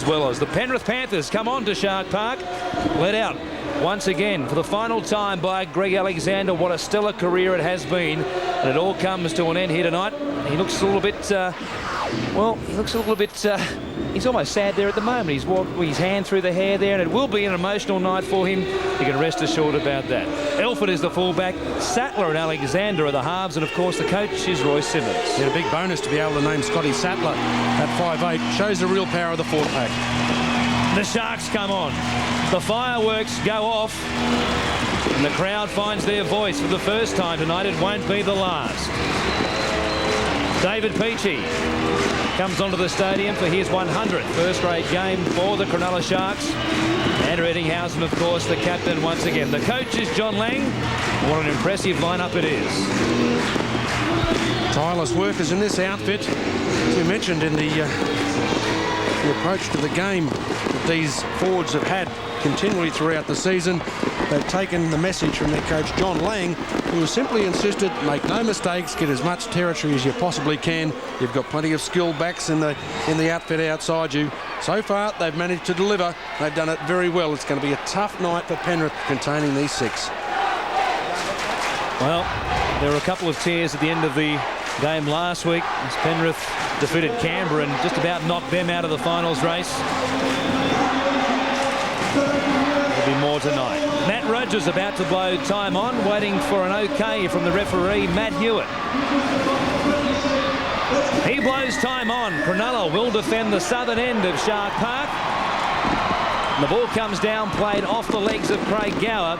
well as the Penrith Panthers come on to Shark Park, led out once again for the final time by Greg Alexander. What a stellar career it has been, and it all comes to an end here tonight. He looks a little bit he's almost sad there at the moment. He's walking his hand through the hair there, and it will be an emotional night for him. You can rest assured about that. Elford is the fullback, Sattler and Alexander are the halves, and of course the coach is Roy Simmons. Yeah, a big bonus to be able to name Scotty Sattler at 5'8". Shows the real power of the forward pack. The Sharks come on. The fireworks go off, and the crowd finds their voice for the first time tonight. It won't be the last. David Peachy comes onto the stadium for his 100th first-grade game for the Cronulla Sharks. Andrew Ettinghausen, of course, the captain once again. The coach is John Lang. What an impressive lineup it is. Tireless workers in this outfit. As you mentioned in the approach to the game that these forwards have had continually throughout the season, they've taken the message from their coach John Lang, who has simply insisted, make no mistakes, get as much territory as you possibly can. You've got plenty of skilled backs in the outfit outside you. So far they've managed to deliver. They've done it very well. It's going to be a tough night for Penrith containing these 6. Well, there were a couple of tears at the end of the game last week as Penrith defeated Canberra and just about knocked them out of the finals race. There'll be more tonight. Matt Rogers about to blow time on, waiting for an OK from the referee, Matt Hewitt. He blows time on. Cronulla will defend the southern end of Shark Park. And the ball comes down, played off the legs of Craig Gower.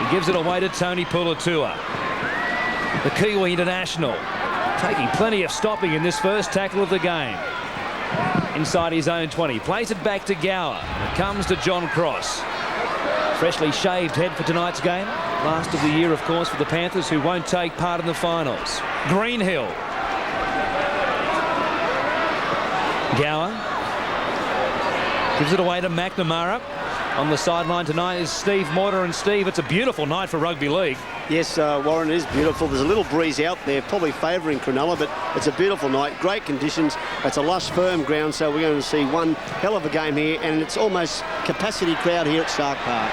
He gives it away to Tony Puletua. The Kiwi international taking plenty of stopping in this first tackle of the game. Inside his own 20. Plays it back to Gower. It comes to John Cross. Freshly shaved head for tonight's game. Last of the year, of course, for the Panthers, who won't take part in the finals. Greenhill. Gower gives it away to McNamara. On the sideline tonight is Steve Morter. And Steve, it's a beautiful night for rugby league. Yes, Warren, it is beautiful. There's a little breeze out there, probably favouring Cronulla, but it's a beautiful night. Great conditions. It's a lush, firm ground, so we're going to see one hell of a game here, and it's almost capacity crowd here at Shark Park.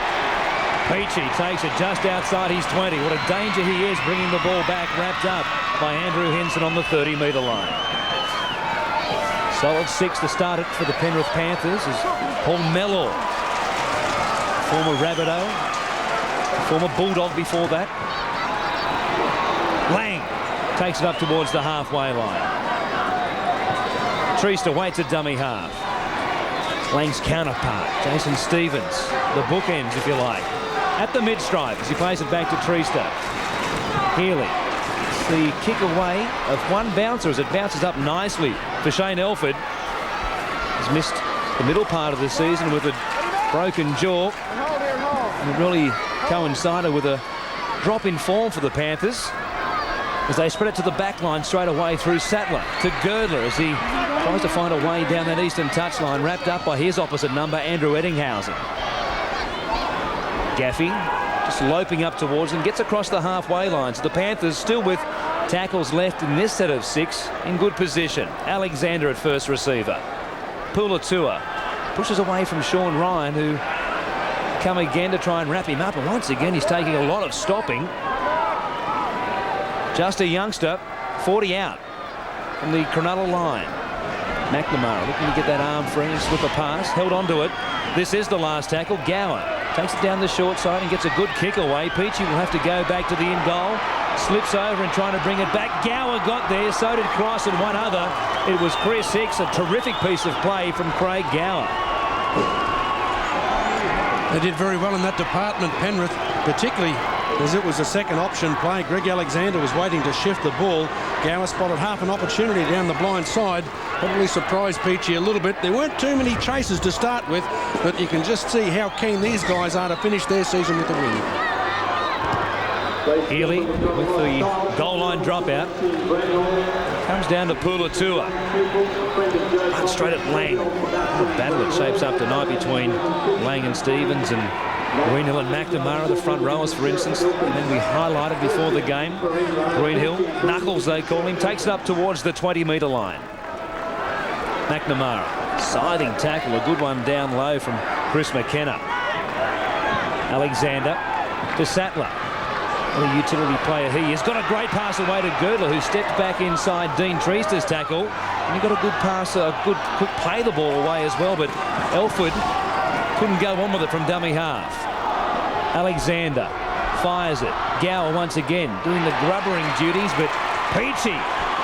Peachy takes it just outside his 20. What a danger he is, bringing the ball back, wrapped up by Andrew Henson on the 30-metre line. Solid 6 to start it for the Penrith Panthers is Paul Mellor, former Rabbitoh, former Bulldog before that. Lang takes it up towards the halfway line. Treaster waits at dummy half. Lang's counterpart, Jason Stevens, the bookends, if you like, at the mid-stripe as he plays it back to Treaster. Healy. The kick away of one bouncer as it bounces up nicely for Shane Elford. He's missed the middle part of the season with a broken jaw. And it really coincided with a drop in form for the Panthers as they spread it to the back line straight away through Sattler to Girdler as he tries to find a way down that eastern touchline, wrapped up by his opposite number, Andrew Ettinghausen. Gaffey just loping up towards them, gets across the halfway line. So the Panthers still with tackles left in this set of 6 in good position. Alexander at first receiver. Puletua pushes away from Sean Ryan, who come again to try and wrap him up, and once again he's taking a lot of stopping. Just a youngster, 40 out from the Cronulla line. McNamara looking to get that arm free and slip a pass, held onto it. This is the last tackle. Gower takes it down the short side and gets a good kick away. Peachy will have to go back to the in goal. Slips over and trying to bring it back. Gower got there, so did Cross and one other. It was Chris Hicks, a terrific piece of play from Craig Gower. They did very well in that department, Penrith, particularly as it was a second option play. Greg Alexander was waiting to shift the ball. Gower spotted half an opportunity down the blind side. Probably surprised Peachy a little bit. There weren't too many chases to start with, but you can just see how keen these guys are to finish their season with a win. Healy with the goal line dropout. Comes down to Puletua. Right straight at Lang. What a battle it shapes up tonight between Lang and Stevens and Greenhill and McNamara, the front rowers, for instance. And then we highlighted before the game. Greenhill, Knuckles they call him, takes it up towards the 20-metre line. McNamara Scything tackle, a good one down low from Chris McKenna. Alexander to Sattler. What a utility player he is. Got a great pass away to Girdler, who stepped back inside Dean Treaster's tackle. And he got a good pass, a good quick play the ball away as well, but Elford couldn't go on with it from dummy half. Alexander fires it. Gower once again doing the grubbering duties, but Peachy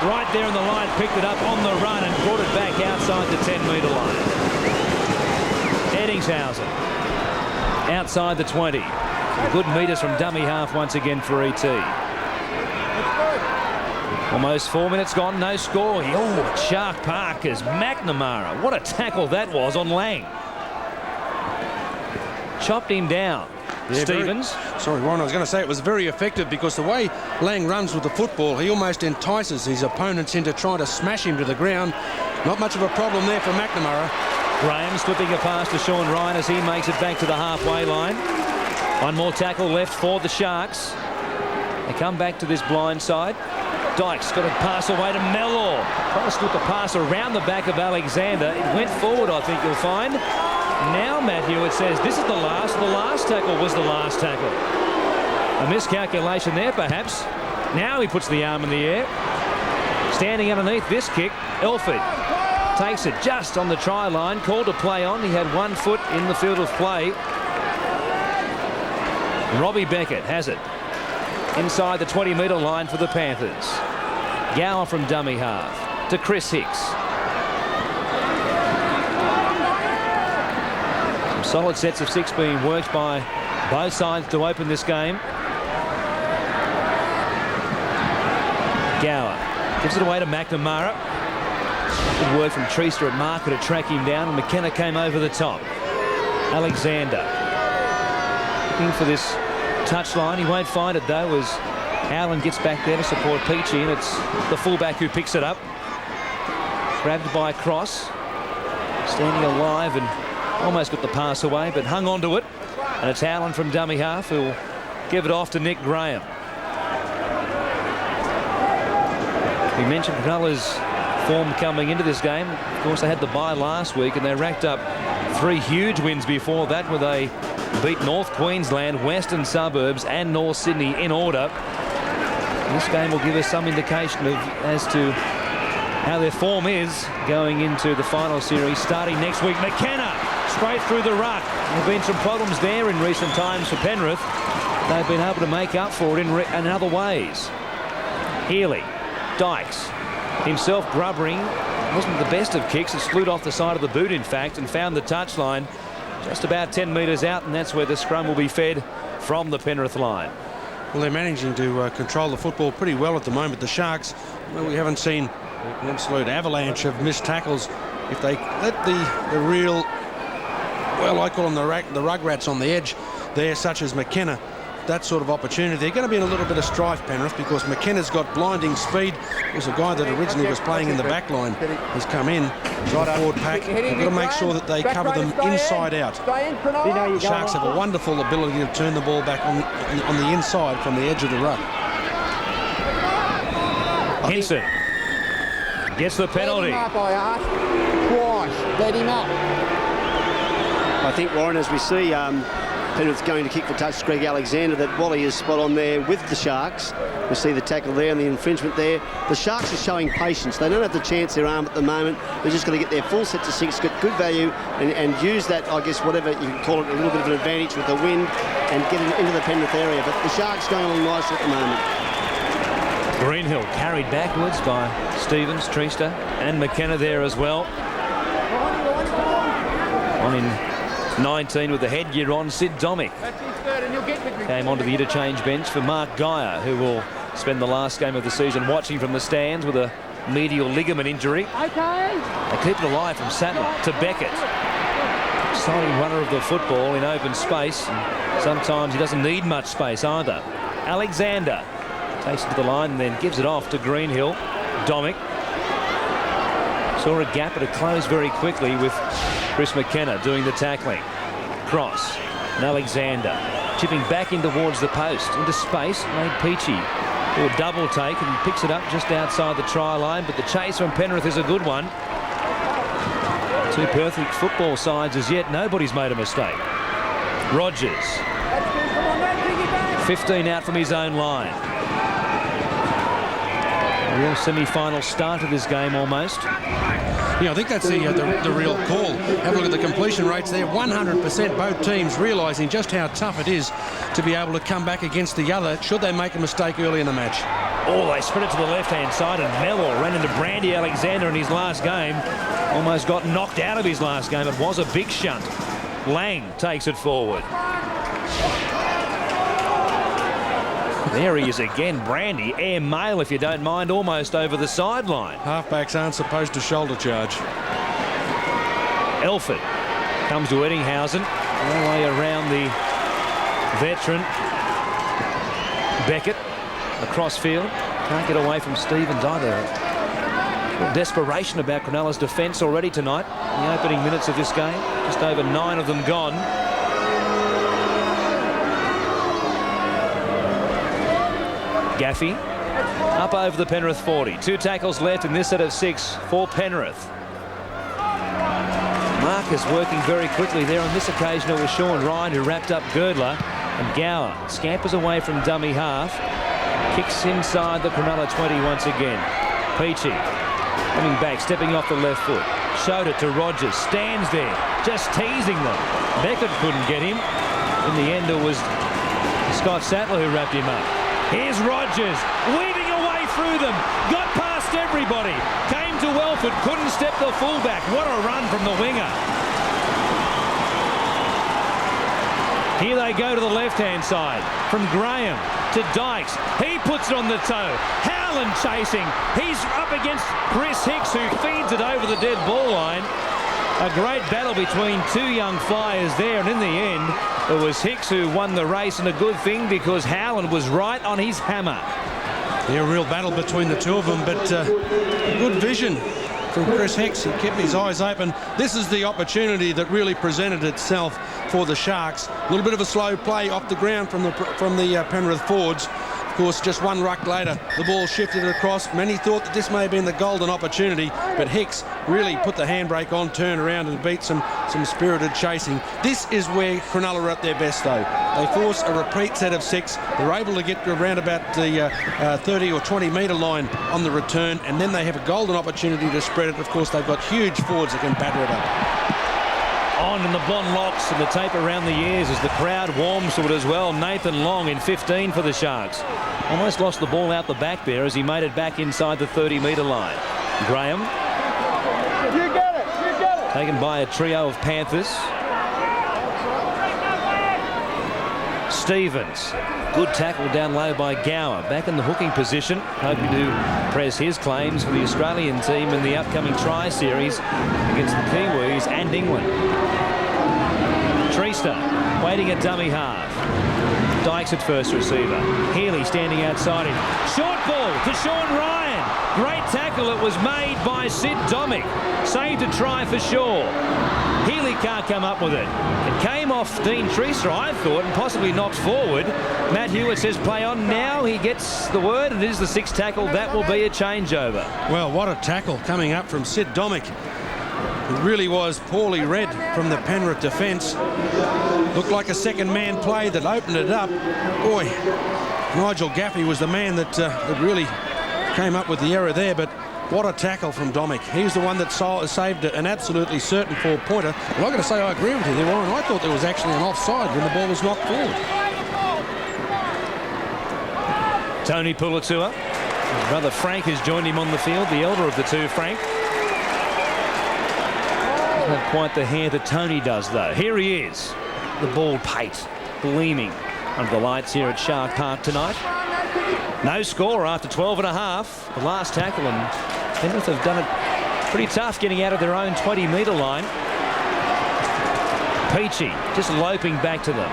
right there on the line picked it up on the run and brought it back outside the 10-metre line. Eddingshausen outside the 20. Good meters from dummy half once again for ET. Almost 4 minutes gone, no score. Oh, Shark Parkers, McNamara. What a tackle that was on Lang. Chopped him down. Yeah, Stevens. Sorry, Warren, I was going to say it was very effective because the way Lang runs with the football, he almost entices his opponents into trying to smash him to the ground. Not much of a problem there for McNamara. Graham slipping a pass to Sean Ryan as he makes it back to the halfway line. One more tackle left for the Sharks. They come back to this blind side. Dykes got a pass away to Mellor. Trying to slip a pass around the back of Alexander. It went forward, I think you'll find. Now, Matthew, it says this is the last. The last tackle was the last tackle. A miscalculation there, perhaps. Now he puts the arm in the air. Standing underneath this kick, Elford takes it just on the try line. Called a play on. He had 1 foot in the field of play. Robbie Beckett has it inside the 20-metre line for the Panthers. Gower from dummy half to Chris Hicks. Some solid sets of 6 being worked by both sides to open this game. Gower gives it away to McNamara. Good work from Treaster at marker to track him down, and McKenna came over the top. Alexander looking for this touchline. He won't find it though as Howland gets back there to support Peachy, and it's the fullback who picks it up. Grabbed by Cross. Standing alive and almost got the pass away, but hung on to it. And it's Howland from dummy half who will give it off to Nick Graham. We mentioned Cronulla's form coming into this game. Of course, they had the bye last week and they racked up 3 huge wins before that, where they beat North Queensland, Western Suburbs and North Sydney in order. And this game will give us some indication of as to how their form is going into the final series starting next week. McKenna straight through the ruck. There have been some problems there in recent times for Penrith. They've been able to make up for it in other ways. Healy, Dykes, himself grubbering. Wasn't the best of kicks. It slewed off the side of the boot, in fact, and found the touchline just about 10 metres out, and that's where the scrum will be fed from the Penrith line. Well, they're managing to control the football pretty well at the moment. The Sharks, well, we haven't seen an absolute avalanche of missed tackles. If they let the real, well, I call them the rugrats on the edge there, such as McKenna, that sort of opportunity, they're going to be in a little bit of strife, Penrith, because McKenna's got blinding speed. There's a guy that originally was playing in the back line has come in to the forward pack. They've got to make sure that they cover them inside out. The Sharks have a wonderful ability to turn the ball back on the inside from the edge of the ruck. Hinson gets the penalty. Let him up. I think, Warren, as we see Penrith's going to kick the touch to Greg Alexander, that Wally is spot on there with the Sharks. We see the tackle there and the infringement there. The Sharks are showing patience. They don't have to chance their arm at the moment. They're just going to get their full set to 6, get good value and use that, I guess, whatever you can call it, a little bit of an advantage with the wind and get it into the Penrith area. But the Sharks going along nicely at the moment. Greenhill carried backwards by Stevens, Treaster and McKenna there as well. On in 19 with the headgear on, Sid Domick came onto the interchange bench for Mark Geyer, who will spend the last game of the season watching from the stands with a medial ligament injury. They keep it alive from Sattler to Beckett. Exciting runner of the football in open space, and sometimes he doesn't need much space either. Alexander takes it to the line and then gives it off to Greenhill. Domick saw a gap, but it closed very quickly with Chris McKenna doing the tackling. Cross and Alexander chipping back in towards the post into space. Made Peachy do a double take and picks it up just outside the try line, but the chase from Penrith is a good one. Two perfect football sides as yet. Nobody's made a mistake. Rogers. 15 out from his own line. A real semi-final start of this game almost. Yeah, I think that's the real call. Have a look at the completion rates there. 100%, both teams realising just how tough it is to be able to come back against the other should they make a mistake early in the match. Oh, they spread it to the left-hand side, and Melville ran into Brandy Alexander in his last game. Almost got knocked out of his last game. It was a big shunt. Lang takes it forward. There he is again, Brandy. Air mail, if you don't mind, almost over the sideline. Halfbacks aren't supposed to shoulder charge. Elford comes to Eddinghausen. All the way around the veteran. Beckett across field. Can't get away from Stevens either. Real desperation about Cronulla's defence already tonight. In the opening minutes of this game. Just over 9 of them gone. Gaffey up over the Penrith 40. 2 tackles left in this set of 6 for Penrith. Marcus working very quickly there. On this occasion it was Sean Ryan who wrapped up Girdler, and Gower scampers away from dummy half. Kicks inside the Cronulla 20 once again. Peachy coming back, stepping off the left foot. Showed it to Rogers. Stands there, just teasing them. Beckett couldn't get him. In the end it was Scott Sattler who wrapped him up. Here's Rogers, weaving away through them, got past everybody, came to Welford, couldn't step the fullback. What a run from the winger. Here they go to the left-hand side, from Graham to Dykes. He puts it on the toe. Howland chasing. He's up against Chris Hicks, who feeds it over the dead ball line. A great battle between 2 young flyers there, and in the end, it was Hicks who won the race, and a good thing because Howland was right on his hammer. Yeah, a real battle between the two of them, but good vision from Chris Hicks. He kept his eyes open. This is the opportunity that really presented itself for the Sharks. A little bit of a slow play off the ground from the Penrith forwards. Of course, just one ruck later, the ball shifted across. Many thought that this may have been the golden opportunity, but Hicks really put the handbrake on, turned around and beat some spirited chasing. This is where Cronulla are at their best, though. They force a repeat set of 6. They're able to get around about the 30 or 20 metre line on the return, and then they have a golden opportunity to spread it. Of course, they've got huge forwards that can batter it up. On in the blonde locks and the tape around the ears as the crowd warms to it as well. Nathan Long in 15 for the Sharks. Almost lost the ball out the back there as he made it back inside the 30-metre line. Graham. You get it. Taken by a trio of Panthers. Stevens. Good tackle down low by Gower. Back in the hooking position, hoping to press his claims for the Australian team in the upcoming tri-series against the Kiwis and England. Treester waiting at dummy half. Dykes at first receiver. Healy standing outside him. Short ball to Sean Ryan. Great tackle. It was made by Sid Domick. Saved a try for Shaw. Healy can't come up with it. It came off Dean Treester, I thought, and possibly knocked forward. Matt Hewitt says play on now. He gets the word. It is the 6th tackle. That will be a changeover. Well, what a tackle coming up from Sid Domick. It really was poorly read from the Penrith defence. Looked like a second man play that opened it up. Boy, Nigel Gaffey was the man that really came up with the error there, but what a tackle from Domick. He's the one that saved an absolutely certain 4-pointer. And I've got to say, I agree with you there, Warren. I thought there was actually an offside when the ball was knocked forward. Tony Pulatua. His brother Frank has joined him on the field, the elder of the two, Frank. Not quite the hair that Tony does, though. Here he is. The bald pate gleaming under the lights here at Shark Park tonight. No score after 12 and a half. The last tackle, and Penrith have done it pretty tough getting out of their own 20-metre line. Peachy just loping back to them.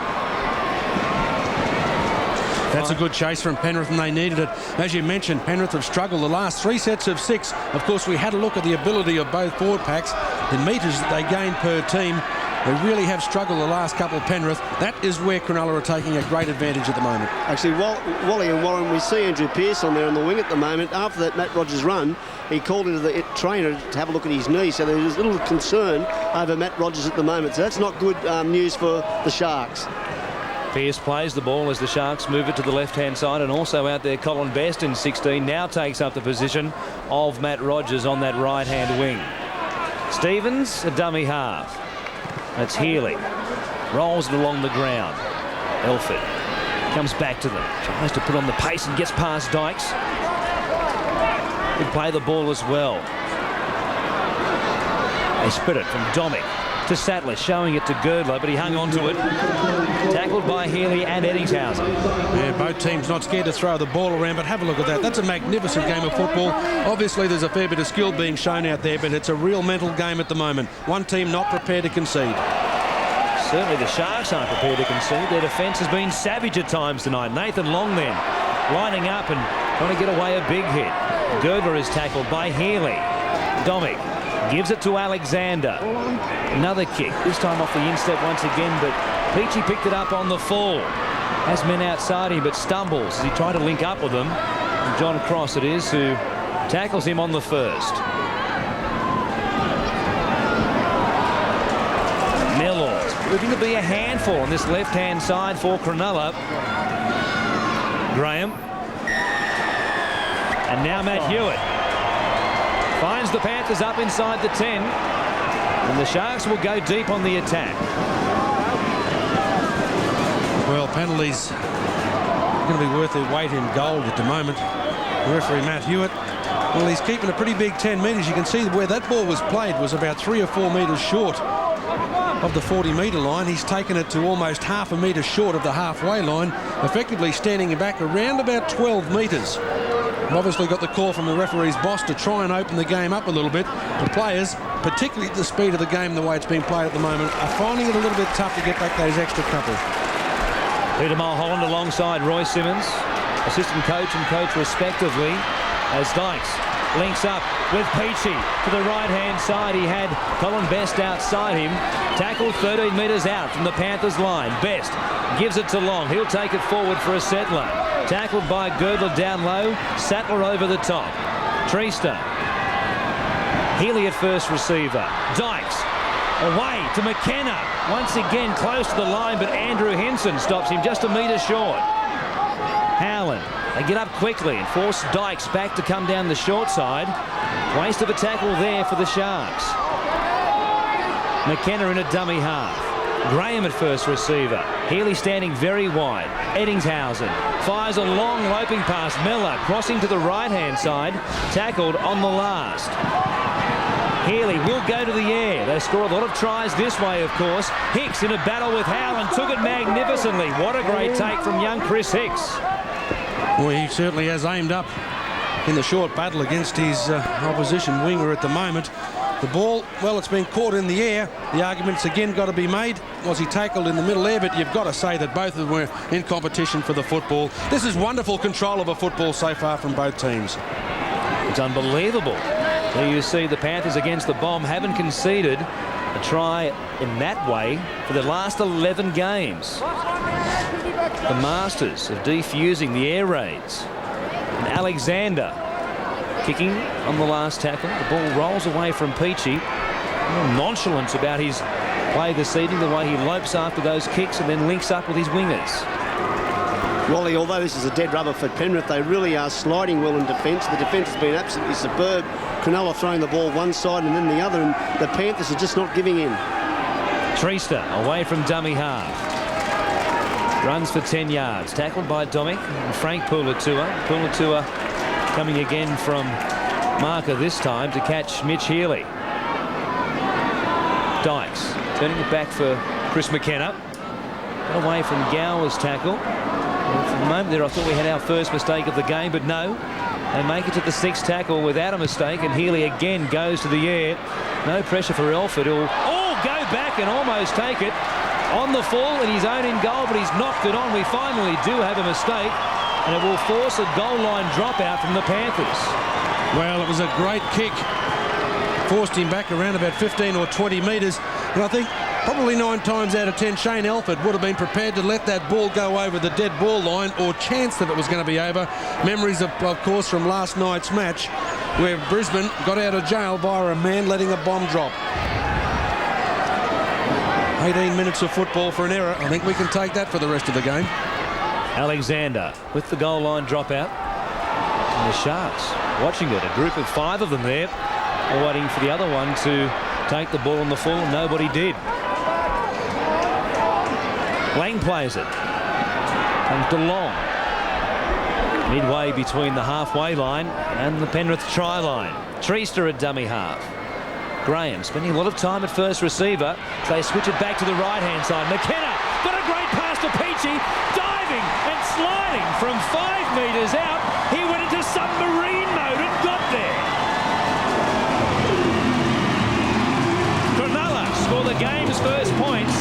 That's a good chase from Penrith, and they needed it. As you mentioned, Penrith have struggled the last 3 sets of 6. Of course, we had a look at the ability of both forward packs, the metres that they gained per team. They really have struggled the last couple of Penrith. That is where Cronulla are taking a great advantage at the moment. Actually, Wally and Warren, we see Andrew Pearce on there on the wing at the moment. After that Matt Rogers run, he called into the trainer to have a look at his knee, so there's a little concern over Matt Rogers at the moment. So that's not good news for the Sharks. Pearce plays the ball as the Sharks move it to the left-hand side, and also out there Colin Best in 16 now takes up the position of Matt Rogers on that right-hand wing. Stevens, a dummy half. That's Healy. Rolls it along the ground. Elford comes back to them. Tries to put on the pace and gets past Dykes. Could play the ball as well. They split it from Domick to Sattler, showing it to Girdler, but he hung on to it. Tackled by Healy and Eddingshausen. Yeah, both teams not scared to throw the ball around, but have a look at that. That's a magnificent game of football. Obviously, there's a fair bit of skill being shown out there, but it's a real mental game at the moment. One team not prepared to concede. Certainly the Sharks aren't prepared to concede. Their defence has been savage at times tonight. Nathan Long then lining up and trying to get away a big hit. Girdler is tackled by Healy. Domick gives it to Alexander. Another kick, this time off the instep once again, but Peachy picked it up on the fall. Has men outside him, but stumbles as he tried to link up with them. And John Cross it is who tackles him on the first. Mellors proving to be a handful on this left-hand side for Cronulla. Graham. And now Matt Hewitt finds the Panthers up inside the 10, and the Sharks will go deep on the attack. Well, penalties are going to be worth their weight in gold at the moment. The referee, Matt Hewitt, well, he's keeping a pretty big 10 metres. You can see where that ball was played was about 3 or 4 metres short of the 40-metre line. He's taken it to almost half a metre short of the halfway line, effectively standing back around about 12 metres. Obviously got the call from the referee's boss to try and open the game up a little bit. The players, particularly at the speed of the game, the way it's being played at the moment, are finding it a little bit tough to get back those extra couple. Peter Mulholland alongside Roy Simmons, assistant coach and coach respectively, as Dykes links up with Peachy to the right-hand side. He had Colin Best outside him, tackled 13 metres out from the Panthers line. Best gives it to Long. He'll take it forward for a settler. Tackled by Girdler down low. Sattler over the top. Treaster. Healy at first receiver. Dykes away to McKenna. Once again close to the line, but Andrew Henson stops him just a metre short. Howland. They get up quickly and force Dykes back to come down the short side. Waste of a tackle there for the Sharks. McKenna in a dummy half. Graham at first receiver. Healy standing very wide. Eddingshausen fires a long loping pass. Miller crossing to the right-hand side. Tackled on the last. Healy will go to the air. They score a lot of tries this way, of course. Hicks in a battle with Howland. Took it magnificently. What a great take from young Chris Hicks. Well, he certainly has aimed up in the short battle against his opposition winger at the moment. The ball, well, it's been caught in the air. The argument's again got to be made. Was he tackled in the middle there? But you've got to say that both of them were in competition for the football. This is wonderful control of a football so far from both teams. It's unbelievable. There you see the Panthers against the Bomb haven't conceded a try in that way for the last 11 games. The masters of defusing the air raids. And Alexander kicking on the last tackle. The ball rolls away from Peachy. Nonchalance about his play this evening, the way he lopes after those kicks and then links up with his wingers. Wally, although this is a dead rubber for Penrith, they really are sliding well in defence. The defence has been absolutely superb. Cronulla throwing the ball one side and then the other, and the Panthers are just not giving in. Treaster away from dummy half. Runs for 10 yards. Tackled by Domick and Frank Pulatua. Pulatua coming again from marker this time to catch Mitch Healy. Dykes turning it back for Chris McKenna. Got away from Gower's tackle. And for the moment there I thought we had our first mistake of the game, but no. They make it to the sixth tackle without a mistake, and Healy again goes to the air. No pressure for Elford, who'll go back and almost take it. On the fall in his own in goal, but he's knocked it on. We finally do have a mistake, and it will force a goal line dropout from the Panthers. Well, it was a great kick. Forced him back around about 15 or 20 metres. And I think Probably 9 times out of 10, Shane Elford would have been prepared to let that ball go over the dead ball line or chance that it was going to be over. Memories, of course, from last night's match where Brisbane got out of jail via a man letting a bomb drop. 18 minutes of football for an error. I think we can take that for the rest of the game. Alexander with the goal line dropout. And the Sharks watching it. A group of 5 of them there, waiting for the other one to take the ball on the full. Nobody did. Lang plays it. Comes to Long. Midway between the halfway line and the Penrith try line. Treaster at dummy half. Graham spending a lot of time at first receiver. They switch it back to the right-hand side. McKenna got a great pass to Peachy. Diving and sliding from 5 metres out. He went into submarine mode and got there. Cronulla score the game's first points.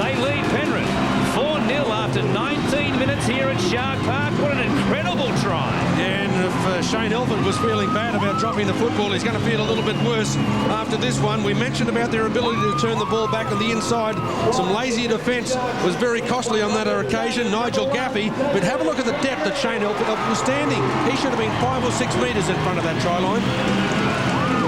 They lead Penrith 4-0 after 19 minutes here at Shark Park. What an incredible try. And if Shane Elford was feeling bad about dropping the football, he's going to feel a little bit worse after this one. We mentioned about their ability to turn the ball back on the inside. Some lazy defence was very costly on that occasion. Nigel Gaffey, but have a look at the depth that Shane Elford was standing. He should have been 5 or 6 metres in front of that try line.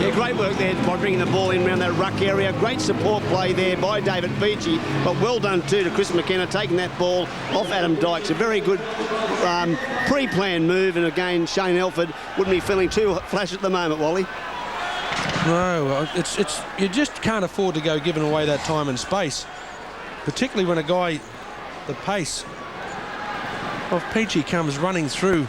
Yeah, great work there by bringing the ball in around that ruck area. Great support play there by David Peachy, but well done too to Chris McKenna taking that ball off Adam Dykes. A very good pre-planned move, and again Shane Elford wouldn't be feeling too flash at the moment, Wally. No, it's you just can't afford to go giving away that time and space, particularly when a guy the pace of Peachy comes running through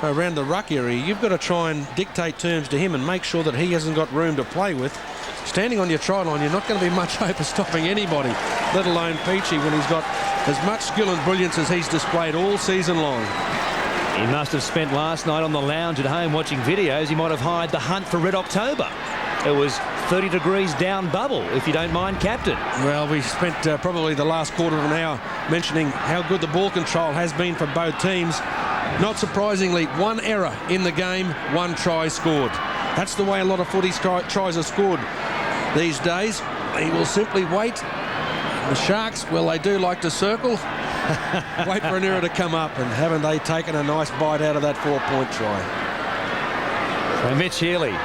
around the ruck area. You've got to try and dictate terms to him and make sure that he hasn't got room to play with. Standing on your try line, you're not going to be much hope of stopping anybody, let alone Peachy, when he's got as much skill and brilliance as he's displayed all season long. He must have spent last night on the lounge at home watching videos. He might have hired the hunt for Red October. It was 30 degrees down bubble, if you don't mind, Captain. Well, we spent probably the last quarter of an hour mentioning how good the ball control has been for both teams. Not surprisingly, 1 error in the game, 1 try scored. That's the way a lot of footy tries are scored these days. He will simply wait. The Sharks, well, they do like to circle. Wait for an error to come up, and haven't they taken a nice bite out of that 4-point try. So Mitch Healy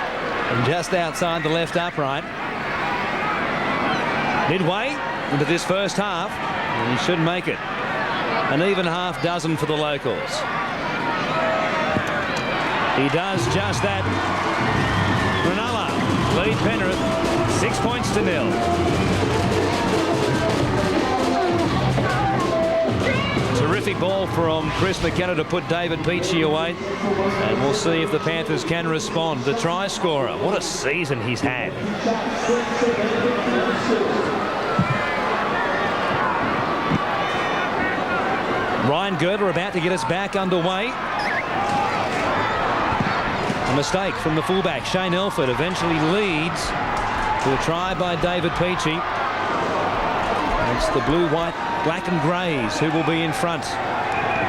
from just outside the left upright. Midway into this first half, and he should make it. An even half dozen for the locals. He does just that. Cronulla lead Penrith 6 points to 0. Terrific ball from Chris McKenna to put David Peachy away. And we'll see if the Panthers can respond. The try scorer, what a season he's had. Ryan Girdler about to get us back underway. A mistake from the fullback. Shane Elford eventually leads to a try by David Peachy. It's the blue, white, black and greys who will be in front.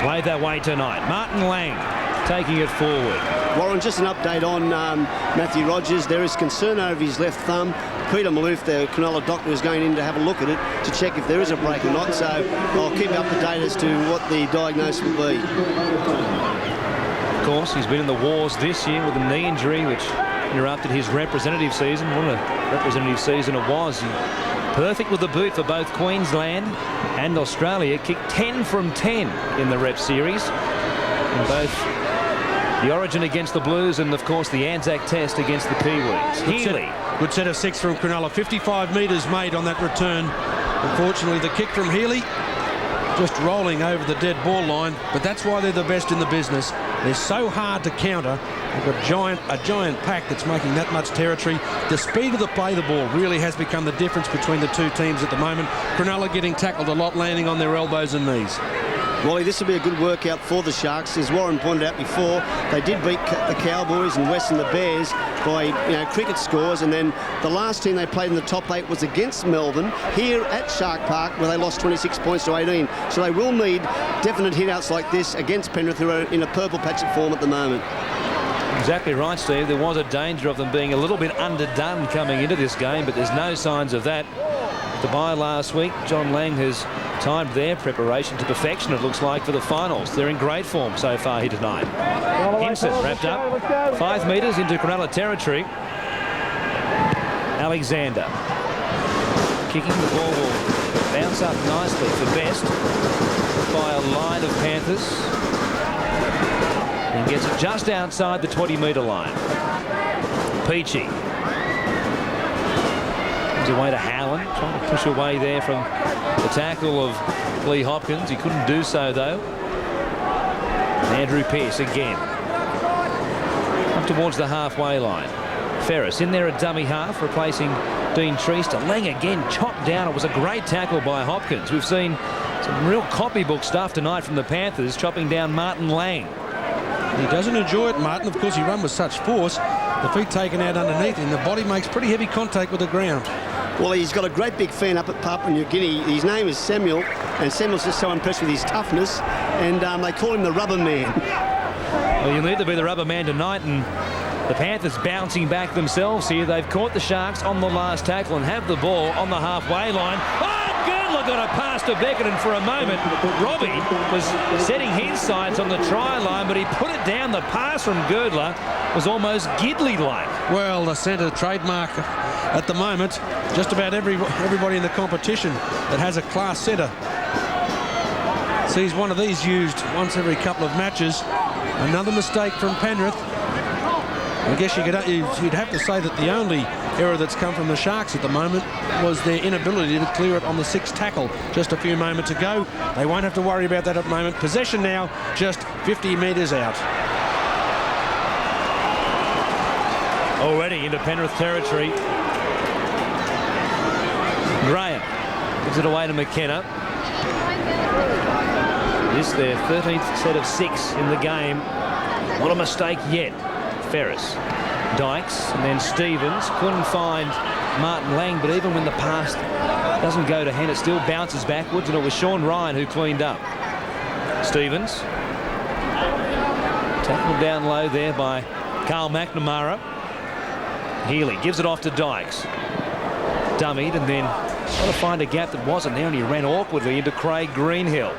Played that way tonight. Martin Lang taking it forward. Warren, just an update on Matthew Rogers. There is concern over his left thumb. Peter Maloof, the Cronulla doctor, is going in to have a look at it to check if there is a break or not. So I'll keep up to date as to what the diagnosis will be. Of course, he's been in the wars this year with a knee injury, which interrupted his representative season. What a representative season it was. Perfect with the boot for both Queensland and Australia. Kicked 10 from 10 in the rep series. In both the Origin against the Blues and, of course, the Anzac Test against the Kiwis. Healy. Good set of 6 from Cronulla. 55 metres made on that return. Unfortunately, the kick from Healy just rolling over the dead ball line. But that's why they're the best in the business. They're so hard to counter. They've got a giant pack that's making that much territory. The speed of the play the ball really has become the difference between the two teams at the moment. Cronulla getting tackled a lot, landing on their elbows and knees. Wally, this will be a good workout for the Sharks. As Warren pointed out before, they did beat the Cowboys and Western the Bears by cricket scores, and then the last team they played in the top 8 was against Melbourne here at Shark Park, where they lost 26 points to 18. So they will need definite hitouts like this against Penrith, who are in a purple patch of form at the moment. Exactly right, Steve. There was a danger of them being a little bit underdone coming into this game, but there's no signs of that. the bye last week. John Lang has timed their preparation to perfection, it looks like, for the finals. They're in great form so far here tonight. Hinson wrapped up 5 metres into Cronulla territory. Alexander kicking, the ball will bounce up nicely for Best by a line of Panthers, and gets it just outside the 20-metre line. Peachy comes away to Howland, trying to push away there from the tackle of Lee Hopkins. He couldn't do so though. Andrew Pearce again up towards the halfway line. Ferris in there at dummy half, replacing Dean Treaster. Lang again chopped down. It was a great tackle by Hopkins. We've seen some real copybook stuff tonight from the Panthers, chopping down Martin Lang. He doesn't enjoy it, Martin. Of course, he run with such force. The feet taken out underneath him. The body makes pretty heavy contact with the ground. Well, he's got a great big fan up at Papua New Guinea. His name is Samuel, and Samuel's just so impressed with his toughness, and they call him the rubber man. Well, you'll need to be the rubber man tonight, and the Panthers bouncing back themselves here. They've caught the Sharks on the last tackle and have the ball on the halfway line. Oh, Girdler got a pass to Beckett, and for a moment, Robbie was setting his sights on the try line, but he put it down. The pass from Girdler was almost Gidley-like. Well, the centre trademark at the moment, just about everybody in the competition that has a class centre sees one of these used once every couple of matches. Another mistake from Penrith. I guess you'd have to say that the only error that's come from the Sharks at the moment was their inability to clear it on the 6th tackle just a few moments ago. They won't have to worry about that at the moment. Possession now just 50 metres out. Already into Penrith territory. Graham gives it away to McKenna. This their 13th set of 6 in the game. Not a mistake yet. Ferris, Dykes, and then Stevens. Couldn't find Martin Lang, but even when the pass doesn't go to hand, it still bounces backwards, and it was Sean Ryan who cleaned up. Stevens tackled down low there by Carl McNamara. Healy gives it off to Dykes. Dummied, and then trying to find a gap that wasn't there, and he ran awkwardly into Craig Greenhill.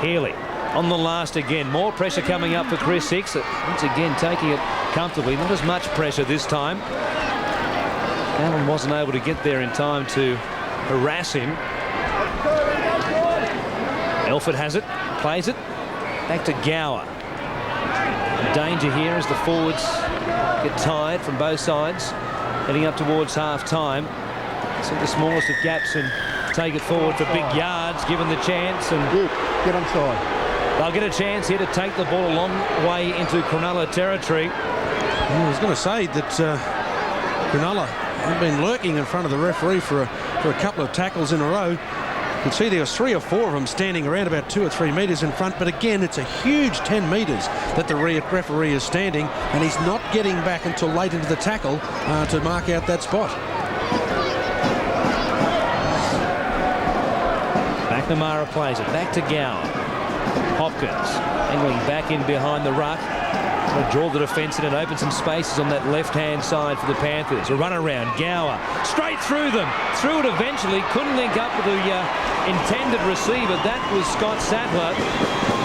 Healy on the last again. More pressure coming up for Chris Hicks. Once again taking it comfortably. Not as much pressure this time. Allen wasn't able to get there in time to harass him. Elford has it. Plays it. Back to Gower. Danger here as the forwards get tired from both sides. Heading up towards half-time. See the smallest of gaps and take it forward for big yards, given the chance. And Get onside. They'll get a chance here to take the ball a long way into Cronulla territory. I was going to say that Cronulla have been lurking in front of the referee for a couple of tackles in a row. You can see there was 3 or 4 of them standing around about 2 or 3 metres in front, but again, it's a huge 10 metres that the referee is standing, and he's not getting back until late into the tackle to mark out that spot. McNamara plays it back to Gower. Hopkins angling back in behind the ruck. Trying to draw the defence in and open some spaces on that left-hand side for the Panthers. A run around. Gower straight through them. Through it eventually. Couldn't link up with the intended receiver. That was Scott Sattler.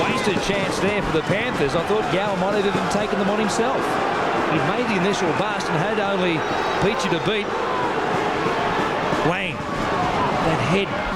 Wasted chance there for the Panthers. I thought Gower might have even taken them on himself. He'd made the initial bust and had only Peachy to beat. Lang. That head